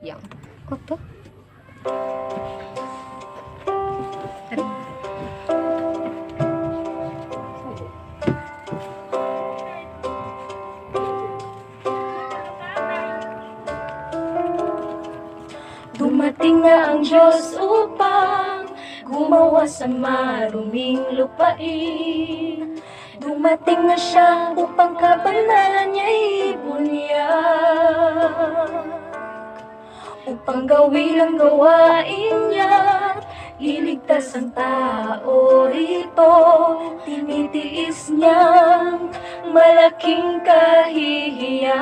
Yang. Oto? Dumating na ang Diyos upang gumawa sa maruming lupain. Dumating na siya upang kabanalan niya'y bunyag, upang gawin ang gawain niya, iligtas ang tao rito. Tinitiis niyang malaking kahihiyan.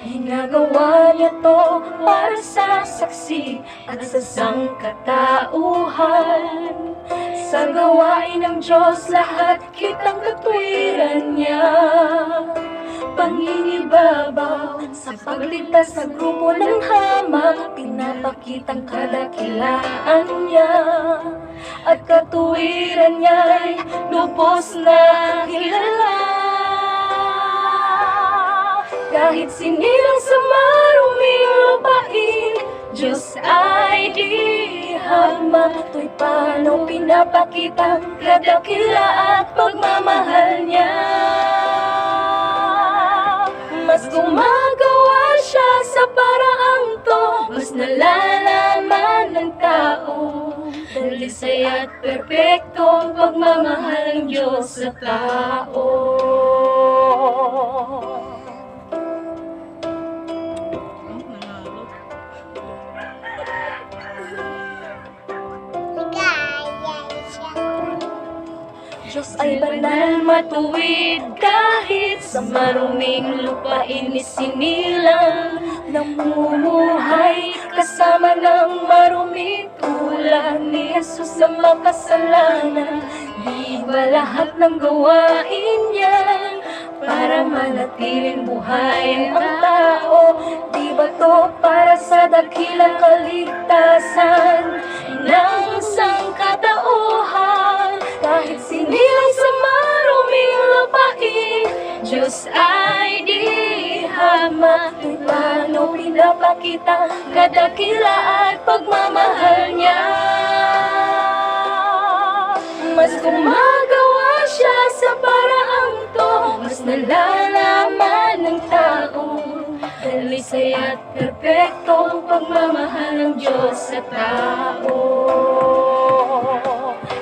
Ginagawa niya to para sa saksi at sa sangkatauhan. Sa gawain ng Diyos lahat kitang katwiran niya. Panginibabaw sa pagligtas sa grupo ng hamak, pinapakitang kadakilaan niya. At katuwiran niya'y lubos na kilala. Kahit sinilang sa maruming lupain, Diyos ay di hama. To'y paano pinapakita kadakila at pagmamahal niya. Mas gumagawa siya sa paraang to, mas nalalaman ng tao. Dalisay at perpekto ang pagmamahal ng Diyos sa tao. Diyos ay banal, matuwid, kahit sa maruming lupain isinilang. Namumuhay kasama ng marumi tulad ni Jesus sa makasalanan. Di ba lahat ng gawain niya para manatiling buhay ang tao? Di ba to para sa dakilang kaligtasan ng sangkatauhan? Kahit sinilang sa maruming lupain, Diyos ay di hama. Paano pinapakita kadakila at pagmamahal niya? Mas gumagawa siya sa paraang to, mas nalalaman ng tao. Dalisay at perpekto ang pagmamahal ng Diyos sa tao.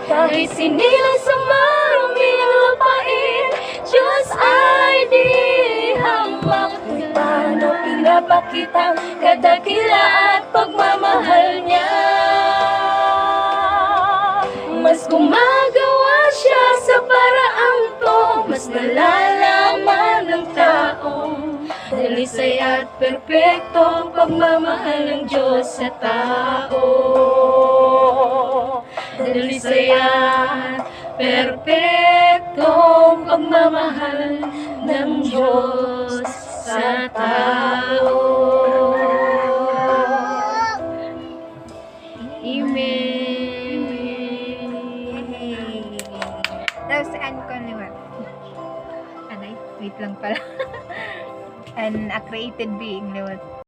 Kahit sinilang sa maruming lupain, Diyos ay di hamak. Paano pinapakita kadakila at pagmamahal niya? Mas gumagawa siya sa paraang to, mas nalalaman ng tao. Dalisay at perpekto ang pagmamahal ng Diyos sa tao. Dalisay at perpekto ang pagmamahal ng Diyos sa tao. Amen. Tapos ano ko naman? Wait lang pala. And a created being naman.